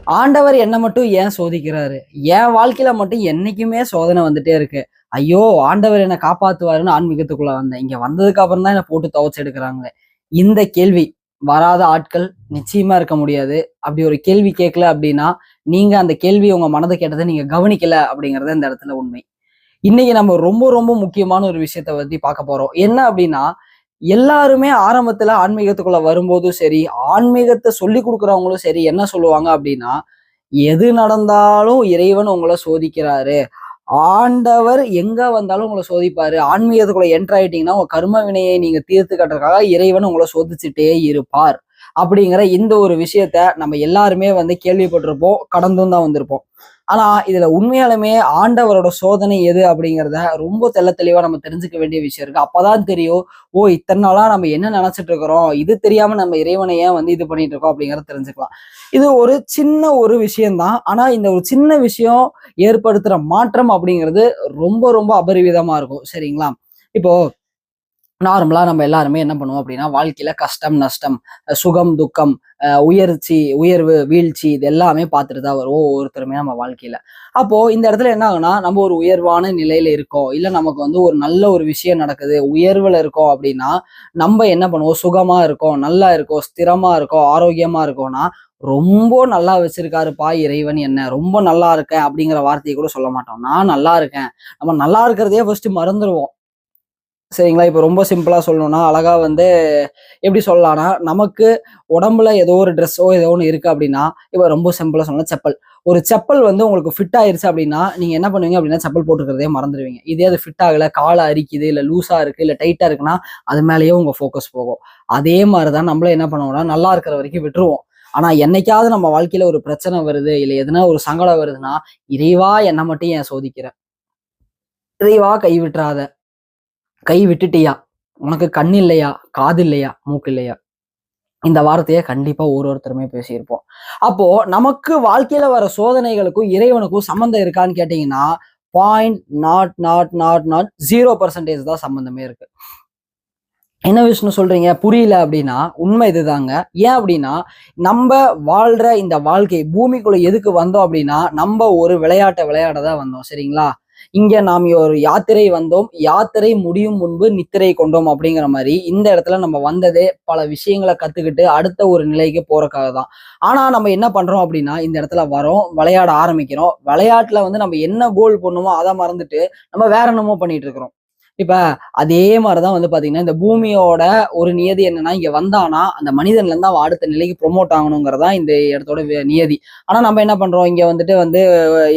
ஆண்டவர் என்ன மட்டும் ஏன் சோதிக்கிறாரு? என் வாழ்க்கையில மட்டும் என்னைக்குமே சோதனை வந்துட்டே இருக்கு. ஐயோ! ஆண்டவர் என்ன காப்பாத்துவாருன்னு ஆன்மீகத்துக்குள்ள வந்தேன். இங்க வந்ததுக்கு அப்புறம் தான் என்ன போட்டு துவச்சு எடுக்குறாங்களே. இந்த கேள்வி வராத ஆட்கள் நிச்சயமா இருக்க முடியாது. அப்படி ஒரு கேள்வி கேட்கல அப்படின்னா, நீங்க அந்த கேள்வி உங்க மனத கேட்டத நீங்க கவனிக்கல அப்படிங்கிறது இந்த இடத்துல உண்மை. இன்னைக்கு நம்ம ரொம்ப ரொம்ப முக்கியமான ஒரு விஷயத்த பத்தி பார்க்க போறோம். என்ன அப்படின்னா, எல்லாருமே ஆரம்பத்துல ஆன்மீகத்துக்குள்ள வரும்போதும் சரி, ஆன்மீகத்த சொல்லிக் குடுக்குறவங்களும் சரி என்ன சொல்லுவாங்க அப்படின்னா, எது நடந்தாலும் இறைவன் உங்கள சோதிக்கிறாரு. ஆண்டவர் எங்க வந்தாலும் உங்கள சோதிப்பாரு. ஆன்மீகத்துக்குள்ள என்டர் ஆயிட்டீங்கன்னா, உங்க கர்ம வினையை நீங்க தீர்த்து கட்டுறதுக்காக இறைவன் உங்கள சோதிச்சுட்டே இருப்பார். அப்படிங்கிற இந்த ஒரு விஷயத்த நம்ம எல்லாருமே கேள்விப்பட்டிருப்போம். கடந்தும் தான் வந்திருப்போம். ஆனா, இதுல உண்மையாலுமே ஆண்டவரோட சோதனை எது அப்படிங்கிறத ரொம்ப தெள்ளத் தெளிவா நம்ம தெரிஞ்சுக்க வேண்டிய விஷயம் இருக்கு. அப்பதான் தெரியும், ஓ! இத்தன நாளா நம்ம என்ன நெனச்சுட்டு இருக்கிறோம். இது தெரியாம நம்ம இறைவன ஏன் இது பண்ணிட்டு இருக்கோம் அப்படிங்கிறத தெரிஞ்சுக்கலாம். இது ஒரு சின்ன ஒரு விஷயம் தான். ஆனா, இந்த ஒரு சின்ன விஷயம் ஏற்படுத்துற மாற்றம் அப்படிங்கிறது ரொம்ப ரொம்ப அபரிவிதமா இருக்கும். சரிங்களா? இப்போ நார்மலா நம்ம எல்லாருமே என்ன பண்ணுவோம் அப்படின்னா, வாழ்க்கையில கஷ்டம், நஷ்டம், சுகம், துக்கம், உயர்வு, வீழ்ச்சி இது எல்லாமே பார்த்துட்டு தான் வருவோம் ஒவ்வொருத்தருமே நம்ம வாழ்க்கையில. அப்போ இந்த இடத்துல என்ன ஆகும்னா, நம்ம ஒரு உயர்வான நிலையில இருக்கோம். இல்ல நமக்கு ஒரு நல்ல ஒரு விஷயம் நடக்குது. உயர்வுல இருக்கோம் அப்படின்னா, நம்ம என்ன பண்ணுவோம், சுகமா இருக்கோம், நல்லா இருக்கோம், ஸ்திரமா இருக்கோம், ஆரோக்கியமா இருக்கோம்னா, ரொம்ப நல்லா வச்சிருக்காருப்பா இறைவன் என்ன. ரொம்ப நல்லா இருக்கேன் அப்படிங்கிற வார்த்தைய கூட சொல்ல மாட்டோம். நான் நல்லா இருக்கேன். நம்ம நல்லா இருக்கிறதையே ஃபர்ஸ்ட் மறந்துருவோம். சரிங்களா? இப்ப ரொம்ப சிம்பிளா சொல்லணும்னா, அழகா எப்படி சொல்லலாம்னா, நமக்கு உடம்புல ஏதோ ஒரு ட்ரெஸ்ஸோ ஏதோ ஒண்ணு இருக்கு அப்படின்னா, இப்ப ரொம்ப சிம்பிளா சொல்லணும்னா செப்பல். ஒரு செப்பல் உங்களுக்கு ஃபிட் ஆயிருச்சு அப்படின்னா, நீங்க என்ன பண்ணுவீங்க அப்படின்னா, செப்பல் போட்டுக்கிறதையே மறந்துருவீங்க. இதே அது ஃபிட் ஆகல, கால் அரிக்குது, இல்ல லூஸா இருக்கு, இல்ல டைட்டா இருக்குன்னா, அது மேலேயே உங்க ஃபோக்கஸ் போகும். அதே மாரி தான் நம்மளும் என்ன பண்ணுவோம்னா, நல்லா இருக்கிற வரைக்கும் விட்டுருவோம். ஆனா, என்னைக்காவது நம்ம வாழ்க்கையில ஒரு பிரச்சனை வருது, இல்ல எதுனா ஒரு சங்கடம் வருதுன்னா, "இறைவா என்ன மட்டும் ஏன் சோதிக்கிற? இறைவா கை விட்டுறாத." கை விட்டுட்டியா? உனக்கு கண் இல்லையா? காது இல்லையா? மூக்கு இல்லையா? இந்த வார்த்தைய கண்டிப்பா ஒருத்தருமே பேசியிருப்போம். அப்போ நமக்கு வாழ்க்கையில வர சோதனைகளுக்கும், இறைவனுக்கும் சம்மந்தம் இருக்கான்னு கேட்டீங்கன்னா, point not not not not 0% தான் சம்மந்தமே இருக்கு. என்ன விஷ்ணு சொல்றீங்க? புரியல அப்படின்னா, உண்மை இதுதாங்க. ஏன் அப்படின்னா, நம்ப வாழ்ற இந்த வாழ்க்கை பூமிக்குள்ள எதுக்கு வந்தோம் அப்படின்னா, நம்ப ஒரு விளையாட்ட விளையாட தான் வந்தோம். சரிங்களா? இங்க நாம் ஒரு யாத்திரை வந்தோம். யாத்திரை முடியும் முன்பு நித்திரை கொண்டோம் அப்படிங்கிற மாரி, இந்த இடத்துல நம்ம வந்ததே பல விஷயங்கள கத்துக்கிட்டு அடுத்த ஒரு நிலைக்கு போறக்காக தான். ஆனா நம்ம என்ன பண்றோம் அப்படின்னா, இந்த இடத்துல வரோம், விளையாட ஆரம்பிக்கிறோம். விளையாட்டுல நம்ம என்ன கோல் பண்ணோமோ அத மறந்துட்டு, நம்ம வேற என்னமோ பண்ணிட்டு இருக்கிறோம். இப்ப அதே மாரிதான் பாத்தீங்கன்னா, இந்த பூமியோட ஒரு நியதி என்னன்னா, இங்க வந்தான்னா, அந்த மனிதன்ல இருந்து அவன் அடுத்த நிலைக்கு ப்ரொமோட் ஆகணுங்கிறது தான் இந்த இடத்தோட நியதி. ஆனா நம்ம என்ன பண்றோம், இங்க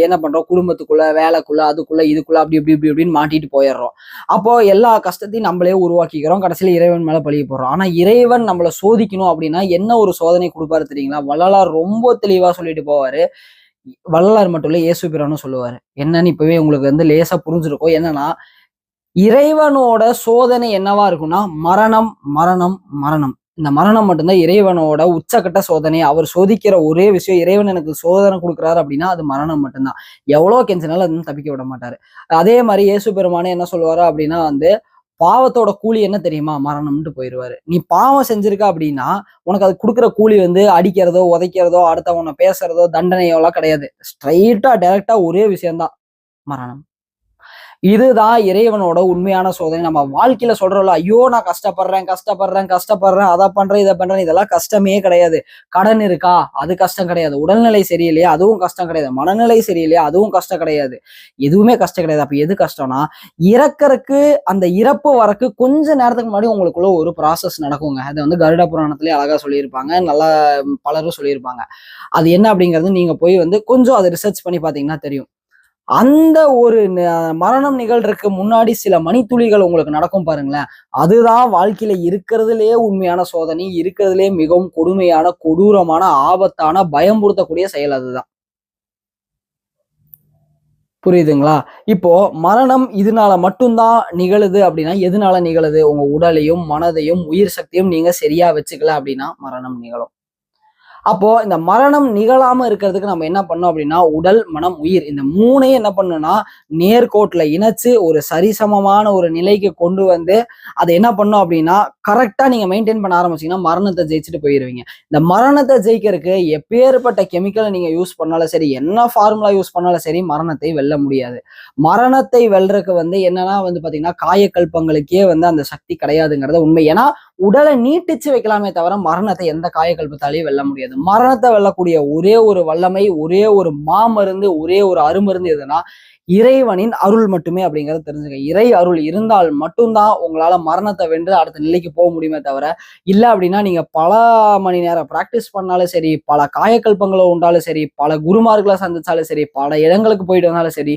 என்ன பண்றோம், குடும்பத்துக்குள்ள, வேலைக்குள்ள, அதுக்குள்ள, இதுக்குள்ள அப்படி இப்படி இப்படி இப்படின்னு மாட்டிட்டு போயிடுறோம். அப்போ எல்லா கஷ்டத்தையும் நம்மளே உருவாக்கிக்கிறோம். கடைசியில இறைவன் மேல பழிய போடுறோம். ஆனா இறைவன் நம்மள சோதிக்கணும் அப்படின்னா, என்ன ஒரு சோதனை குடுப்பாரு தெரியுங்களா? வள்ளலார் ரொம்ப தெளிவா சொல்லிட்டு போவாரு. வள்ளலார் மட்டும் இல்ல, இயேசு பிரானும் சொல்லுவாரு. என்னன்னு இப்பவே உங்களுக்கு லேசா புரிஞ்சிருக்கும். என்னன்னா, இறைவனோட சோதனை என்னவா இருக்கும்னா, மரணம், மரணம், மரணம். இந்த மரணம் மட்டும்தான் இறைவனோட உச்சக்கட்ட சோதனை. அவர் சோதிக்கிற ஒரே விஷயம், இறைவன் எனக்கு சோதனை குடுக்குறாரு அப்படின்னா, அது மரணம் மட்டும்தான். எவ்வளோ கெஞ்சினாலும் அதுலருந்து தப்பிக்க விட மாட்டாரு. அதே மாரி இயேசு பெருமானே என்ன சொல்லுவாரு அப்படின்னா பாவத்தோட கூலி என்ன தெரியுமா? மரணம்ன்ட்டு போயிருவாரு. நீ பாவம் செஞ்சிருக்க அப்படின்னா, உனக்கு அது குடுக்குற கூலி அடிக்கிறதோ, உதைக்கிறதோ, அடுத்தவன பேசுறதோ, தண்டனையோலாம் கிடையாது. ஸ்ட்ரெய்ட்டா, டைரக்ட்டா ஒரே விஷயம் தான். மரணம். இதுதான் இறைவனோட உண்மையான சோதனை. நம்ம வாழ்க்கையில சொல்றோம்ல, ஐயோ! நான் கஷ்டப்படுறேன், கஷ்டப்படுறேன், கஷ்டப்படுறேன். அத பண்றேன், இத பண்றேன். இதெல்லாம் கஷ்டமே கிடையாது. கடன் இருக்கா? அது கஷ்டம் கிடையாது. உடல்நிலை சரியில்லையா? அதுவும் கஷ்டம் கிடையாது. மனநிலை சரியில்லையா? அதுவும் கஷ்டம் கிடையாது. எதுவுமே கஷ்டம் கிடையாது. அப்ப எது கஷ்டம்னா, இறக்கறக்கு அந்த இறப்பு வரக்கு கொஞ்ச நேரத்துக்கு முன்னாடி உங்களுக்குள்ள ஒரு ப்ராசஸ் நடக்குங்க. அது கருட புராணத்திலேயே அழகா சொல்லியிருப்பாங்க. நல்லா பலரும் சொல்லியிருப்பாங்க. அது என்ன அப்படிங்கிறது நீங்க போய் கொஞ்சம் அத ரிசர்ச் பண்ணி பார்த்தீங்கன்னா தெரியும். அந்த ஒரு மரணம் நிகழ்றதுக்கு முன்னாடி சில மணித்துளிகள் உங்களுக்கு நடக்கும் பாருங்களேன். அதுதான் வாழ்க்கையில இருக்கிறதுலயே உண்மையான சோதனை. இருக்கிறதுலயே மிகவும் கொடுமையான, கொடூரமான, ஆபத்தான, பயமுறுத்தக்கூடிய செயல் அதுதான். புரியுதுங்களா? இப்போ மரணம் இதனால மட்டும் தான் நிகழுது அப்படின்னா, எதனால நிகழுது? உங்க உடலையும், மனதையும், உயிர் சக்தியும் நீங்க சரியா வச்சுக்கல அப்படின்னா மரணம் நிகழும். அப்போ இந்த மரணம் நிகழாம இருக்கிறதுக்கு நம்ம என்ன பண்ணோம் அப்படின்னா, உடல், மனம், உயிர் இந்த மூணையும் என்ன பண்ணணும்னா நேர்கோட்டுல இணைச்சு ஒரு சரிசமமான ஒரு நிலைக்கு கொண்டு வந்து அதை என்ன பண்ணோம் அப்படின்னா கரெக்டா நீங்க மெயின்டைன் பண்ண ஆரம்பிச்சீங்கன்னா மரணத்தை ஜெயிச்சுட்டு போயிருவீங்க. இந்த மரணத்தை ஜெயிக்கிறதுக்கு எப்பேற்பட்ட கெமிக்கலை நீங்க யூஸ் பண்ணாலும் சரி, என்ன ஃபார்முலா யூஸ் பண்ணாலும் சரி, மரணத்தை வெல்ல முடியாது. மரணத்தை வெல்றதுக்கு என்னன்னா பாத்தீங்கன்னா காயக்கல்பங்களுக்கே அந்த சக்தி கிடையாதுங்கிறத உண்மை. ஏன்னா உடலை நீட்டிச்சு வைக்கலாமே தவிர மரணத்தை எந்த காயக்கல்பத்தாலையும் வெல்ல முடியாது. மரணத்தை வெல்லக்கூடிய ஒரே ஒரு வல்லமை, ஒரே ஒரு மாமருந்து, ஒரே ஒரு அருமருந்து எதுனா இறைவனின் அருள் மட்டுமே அப்படிங்கறத தெரிஞ்சுக்க. இறை அருள் இருந்தால் மட்டும்தான் உங்களால மரணத்தை வென்று அடுத்த நிலைக்கு போக முடியுமே தவிர, இல்ல அப்படின்னா நீங்க பல மணி நேரம் பிராக்டிஸ் பண்ணாலும் சரி, பல காயக்கல்பங்களை உண்டாலும் சரி, பல குருமார்களை சந்திச்சாலும் சரி, பல இடங்களுக்கு போயிட்டு வந்தாலும் சரி,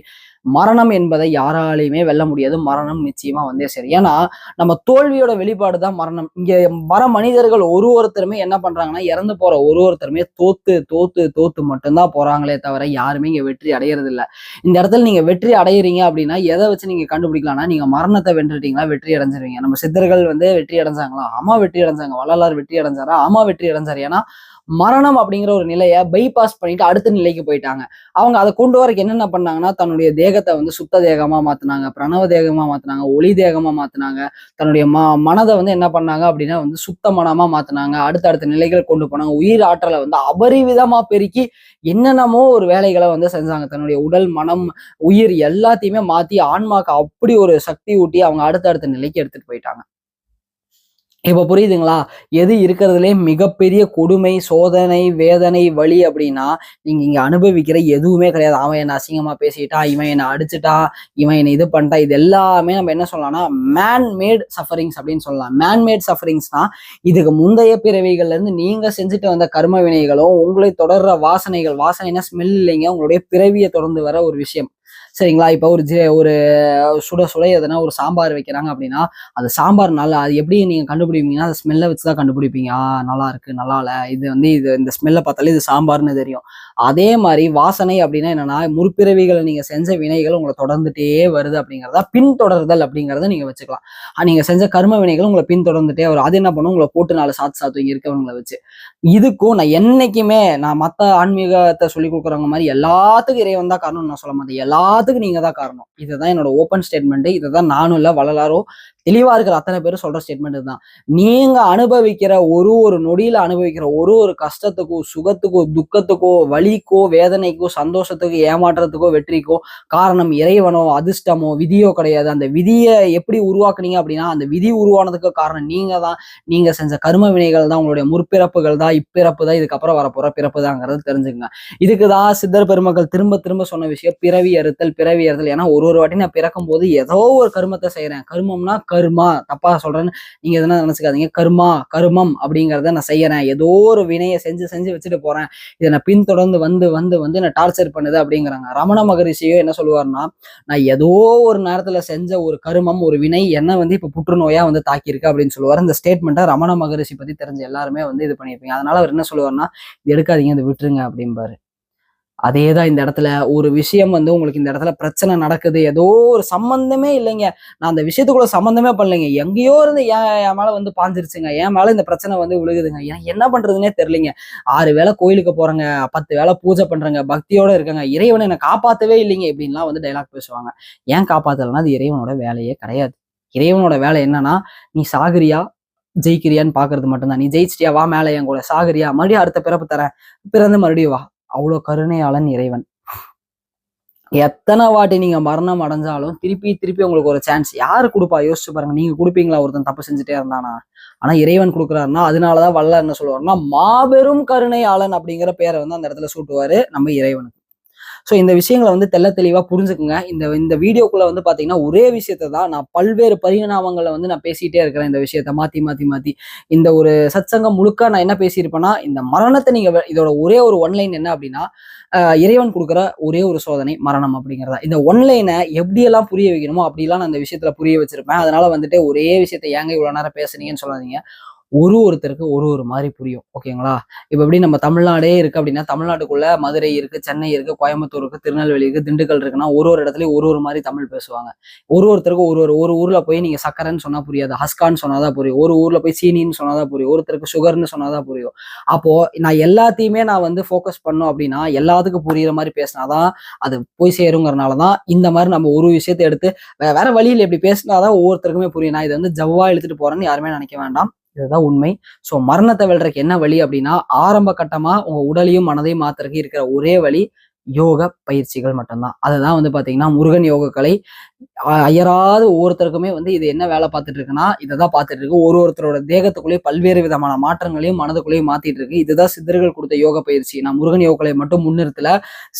மரணம் என்பதை யாராலையுமே வெல்ல முடியாது. மரணம் நிச்சயமா சரி. ஏன்னா நம்ம தோல்வியோட வெளிப்பாடு தான் மரணம். இங்க வர மனிதர்கள் ஒருத்தருமே என்ன பண்றாங்கன்னா, இறந்து போற ஒருத்தருமே தோத்து தோத்து தோத்து மட்டும்தான் போறாங்களே தவிர யாருமே இங்க வெற்றி அடையிறது இல்ல. இந்த இடத்துல நீங்க வெற்றி அடையிறீங்க அப்படின்னா எதை வச்சு நீங்க கண்டுபிடிக்கலாம்னா, நீங்க மரணத்தை வென்றுட்டீங்களா வெற்றி அடைஞ்சிருவீங்க. நம்ம சித்தர்கள் வெற்றி அடைஞ்சாங்களா? ஆமா வெற்றி அடைஞ்சாங்க. வள்ளலார் வெற்றி அடைஞ்சாரா? ஆமா வெற்றி அடைஞ்சாரு. ஏன்னா மரணம் அப்படிங்கிற ஒரு நிலையை பைபாஸ் பண்ணிட்டு அடுத்த நிலைக்கு போயிட்டாங்க. அவங்க அதை கொண்டு வரக்கு என்னென்ன பண்ணாங்கன்னா, தன்னுடைய தேகத்தை சுத்த தேகமா மாத்தினாங்க, பிரணவ தேகமா மாத்தினாங்க, ஒளி தேகமா மாத்தினாங்க. தன்னுடைய மனதை என்ன பண்ணாங்க அப்படின்னா சுத்த மனமா மாத்தினாங்க. அடுத்த நிலைகள் கொண்டு போனாங்க. உயிர் ஆற்றலை அபரிவிதமா பெருக்கி என்னென்னமோ ஒரு வேலைகளை செஞ்சாங்க. தன்னுடைய உடல், மனம், உயிர் எல்லாத்தையுமே மாத்தி ஆன்மாக்கு அப்படி ஒரு சக்தி ஊட்டி அவங்க அடுத்த நிலைக்கு எடுத்துட்டு போயிட்டாங்க. இப்ப புரியுதுங்களா? எது இருக்கிறதுலே மிகப்பெரிய கொடுமை, சோதனை, வேதனை, வலி அப்படின்னா நீங்க இங்க அனுபவிக்கிற எதுவுமே கிடையாது. அவன் என்ன அசிங்கமா பேசிட்டான், இவன் என்ன அடிச்சுட்டான், இவன் என்ன இது பண்ணிட்டான், இது எல்லாமே நம்ம என்ன சொல்லலாம்னா மேன் மேட் சஃபரிங்ஸ் அப்படின்னு சொல்லலாம். மேன் மேட் சஃபரிங்ஸ்னா இதுக்கு முந்தைய பிறவிகள்ல இருந்து நீங்க செஞ்சுட்டு வந்த கர்ம வினைகளும் உங்களை தொடர்ற வாசனைகள், வாசனைனா ஸ்மெல் இல்லைங்க, உங்களுடைய பிறவியை தொடர்ந்து வர ஒரு விஷயம். சரிங்களா? இப்ப ஒரு சுட சுட எதனா ஒரு சாம்பார் வைக்கிறாங்க அப்படின்னா அது சாம்பார் நல்லா, அது எப்படி நீங்க கண்டுபிடிப்பீங்கன்னா அந்த ஸ்மெல்லை வச்சுதான் கண்டுபிடிப்பீங்க. நல்லா இருக்கு, நல்லா இல்ல, இது இந்த ஸ்மெல்லை பார்த்தாலே இது சாம்பார்னு தெரியும். அதே மாதிரி வாசனை அப்படின்னா என்னன்னா, முற்பிறவிகளை நீங்க செஞ்ச வினைகள் உங்களை தொடர்ந்துட்டே வருது அப்படிங்கிறதா பின்தொடர்தல் அப்படிங்கிறத நீங்க வச்சுக்கலாம். நீங்க செஞ்ச கர்ம வினைகள் உங்களை பின்தொடர்ந்துட்டே வரும். அது என்ன பண்ணும், உங்களை போட்டு 4 சாத்து இங்க இருக்கவங்களை வச்சு. இதுக்கும் நான் என்னைக்குமே மத்த ஆன்மீகத்தை சொல்லி கொடுக்குறவங்க மாதிரி எல்லாத்துக்கும் இறைவன் தான் காரணம் நான் சொல்ல மாட்டேன். எல்லாத்துக்கும் நீங்க தான் காரணம். இதுதான் என்னோட ஓப்பன் ஸ்டேட்மெண்ட். இதைதான் நானும் இல்ல வள்ளலாரோ தெளிவா இருக்கிற அத்தனை பேரும் சொல்ற ஸ்டேட்மெண்ட் இதுதான். நீங்க அனுபவிக்கிற ஒரு நொடியில அனுபவிக்கிற ஒரு கஷ்டத்துக்கோ, சுகத்துக்கோ, துக்கத்துக்கோ, வலிக்கோ, வேதனைக்கோ, சந்தோஷத்துக்கோ, ஏமாற்றத்துக்கோ, வெற்றிக்கோ காரணம் இறைவனோ, அதிர்ஷ்டமோ, விதியோ கிடையாது. அந்த விதியை எப்படி உருவாக்குனீங்க அப்படின்னா அந்த விதி உருவானதுக்கு காரணம் நீங்க தான். நீங்க செஞ்ச கர்ம வினைகள் தான், உங்களுடைய முற்பிறப்புகள் தான், இப்பிறப்பு தான், இதுக்கப்புறம் வரப்போற பிறப்பு தாங்கிறது தெரிஞ்சுங்க. இதுக்குதான் சித்தர் பெருமக்கள் திரும்ப திரும்ப சொன்ன விஷயம் பிறவி அறுத்தல், பிறவி அறுத்தல். ஏன்னா ஒரு வாட்டி நான் பிறக்கும் போது ஏதோ ஒரு கர்மத்தை செய்யறேன். கர்மம்னா கர்மா, தப்பா சொல்றேன்னு நீங்க எதுனா நினைச்சுக்காதீங்க. கர்மம் அப்படிங்கிறத நான் செய்யறேன். ஏதோ ஒரு வினையை செஞ்சு செஞ்சு வச்சுட்டு போறேன். இதை நான் பின்தொடர்ந்து வந்து என்ன டார்ச்சர் பண்ணுது அப்படிங்கிறாங்க. ரமண மகரிஷியோ என்ன சொல்லுவாருன்னா, நான் ஏதோ ஒரு நேரத்துல செஞ்ச ஒரு கருமம், ஒரு வினை என்ன இப்ப புற்றுநோயா தாக்கியிருக்கு அப்படின்னு சொல்லுவாரு. இந்த ஸ்டேட்மெண்ட்டை ரமண மகரிஷி பத்தி தெரிஞ்ச எல்லாருமே இது பண்ணியிருப்பீங்க. அதனால அவர் என்ன சொல்லுவாருன்னா, இது எடுக்காதீங்க, இதை விட்டுருங்க அப்படிம்பாரு. அதேதான் இந்த இடத்துல ஒரு விஷயம் உங்களுக்கு இந்த இடத்துல பிரச்சனை நடக்குது, ஏதோ ஒரு சம்பந்தமே இல்லைங்க, நான் அந்த விஷயத்துக்குள்ள சம்பந்தமே பண்ணலைங்க, எங்கேயோ இருந்து என் மேல பாஞ்சிருச்சுங்க, என் மேல இந்த பிரச்சனை விழுகுதுங்க, எனக்கு என்ன பண்றதுன்னே தெரியலைங்க, 6 வேளை கோயிலுக்கு போறேங்க, 10 வேளை பூஜை பண்றேங்க, பக்தியோட இருக்கங்க, இறைவனை என்னை காப்பாத்தவே இல்லைங்க இப்படின்லாம் டைலாக் பேசுவாங்க. ஏன் காப்பாத்தலைன்னா அது இறைவனோட வேலையே கிடையாது. இறைவனோட வேலை என்னன்னா, நீ சாகுறியா ஜெயிக்கிறியான்னு பாக்குறது மட்டும்தான். நீ ஜெயிச்சிட்டியா, வா மேல என் கூட, சாகுறியா மறுபடியும் அடுத்த பிறப்பு தரேன், பிறந்து மறுபடியும் வா. அவ்வளோ கருணையாளன் இறைவன். எத்தனை வாட்டி நீங்க மரணம் அடைஞ்சாலும் திருப்பி திருப்பி உங்களுக்கு ஒரு சான்ஸ் யாரு கொடுப்பா? யோசிச்சு பாருங்க. நீங்க கொடுப்பீங்களா ஒருத்தன் தப்பு செஞ்சுட்டே இருந்தானா? ஆனா இறைவன் கொடுக்குறாருன்னா அதனாலதான் வள்ளலார் என்ன சொல்லுவாருன்னா, மாபெரும் கருணையாளன் அப்படிங்கிற பேரை அந்த இடத்துல சூட்டுவாரு நம்ம இறைவனுக்கு. ஸோ இந்த விஷயங்களை தெள்ள தெளிவா புரிஞ்சுக்குங்க. இந்த வீடியோக்குள்ள பாத்தீங்கன்னா ஒரே விஷயத்தை தான் நான் பல்வேறு பரிணாமங்களை நான் பேசிட்டே இருக்கிறேன். இந்த விஷயத்த மாத்தி மாத்தி மாத்தி இந்த ஒரு சத்சங்கம் முழுக்க நான் என்ன பேசியிருப்பேன்னா, இந்த மரணத்தை நீங்க இதோட ஒரே ஒரு ஒன்லைன் என்ன அப்படின்னா, இறைவன் கொடுக்குற ஒரே ஒரு சோதனை மரணம் அப்படிங்கிறதா. இந்த ஒன்லைனை எப்படியெல்லாம் புரிய வைக்கணுமோ அப்படிலாம் நான் இந்த விஷயத்துல புரிய வச்சிருப்பேன். அதனால ஒரே விஷயத்த ஏங்க இவ்வளவு நேரம் பேசுனீங்கன்னு சொல்லாதீங்க. ஒருத்தருக்கு ஒரு மாதிரி புரியும். ஓகேங்களா? இப்ப எப்படி நம்ம தமிழ்நாடே இருக்கு அப்படின்னா, தமிழ்நாட்டுக்குள்ள மதுரை இருக்கு, சென்னை இருக்கு, கோயம்புத்தூர் இருக்கு, திருநெல்வேலி இருக்கு, திண்டுக்கல் இருக்குன்னா ஒரு இடத்துலயும் ஒரு மாதிரி தமிழ் பேசுவாங்க. ஒருத்தருக்கு ஒரு ஊர்ல போய் நீங்க சக்கரைன்னு சொன்னா புரியாது, ஹஸ்கான்னு சொன்னாதான் புரியும். ஒரு ஊர்ல போய் சீனின்னு சொன்னாதான் புரியும், ஒருத்தருக்கு சுகர்ன்னு சொன்னாதான் புரியும். அப்போ நான் எல்லாத்தையுமே நான் வந்து ஃபோக்கஸ் பண்ணோம் அப்படின்னா, எல்லாத்துக்கும் புரியுற மாதிரி பேசினாதான் அது போய் சேருங்கிறனாலதான் இந்த மாதிரி நம்ம ஒரு விஷயத்தை எடுத்து வேற வழியில் எப்படி பேசினாதான் ஒவ்வொருத்தருக்குமே புரியும். நான் இதை வந்து ஜவ்வா இழுத்துட்டு போறேன்னு யாருமே நினைக்க வேண்டாம். இதுதான் உண்மை. சோ மரணத்தை வெல்றதுக்கு என்ன வழி அப்படின்னா, ஆரம்ப கட்டமா உங்க உடலையும் மனதையும் மாத்துறதுக்கு இருக்கிற ஒரே வழி யோக பயிற்சிகள் மட்டும்தான். அதுதான் வந்து பாத்தீங்கன்னா முருகன் யோக கலை. அயராது ஒவ்வொருத்தருக்குமே வந்து இது என்ன வேலை பார்த்துட்டு இருக்குன்னா, இதைதான் பார்த்துட்டு இருக்கு. ஒருத்தரோட தேகத்துக்குள்ளேயே பல்வேறு விதமான மாற்றங்களையும் மனதுக்குள்ளேயும் மாத்திட்டு இருக்கு. இதுதான் சித்தர்கள் கொடுத்த யோக பயிற்சி. நான் முருகன் யோக கலை மட்டும் முன்னிறுத்தல.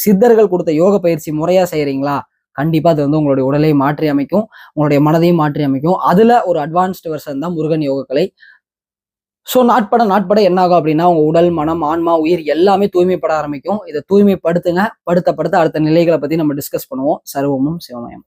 சித்தர்கள் கொடுத்த யோக பயிற்சி முறையா செய்யறீங்களா, கண்டிப்பா அது வந்து உங்களுடைய உடலை மாற்றி அமைக்கும், உங்களுடைய மனதையும் மாற்றி அமைக்கும். அதுல ஒரு அட்வான்ஸ்டு வெர்ஷன் தான் முருகன் யோக கலை. ஸோ நாட்பட என்ன ஆகும் அப்படின்னா, உங்க உடல், மனம், ஆன்மா, உயிர் எல்லாமே தூய்மைப்பட ஆரம்பிக்கும். இதை தூய்மைப்படுத்துங்க. படுத்த அடுத்த நிலைகளை பத்தி நம்ம டிஸ்கஸ் பண்ணுவோம். சர்வமும் சிவமயம்.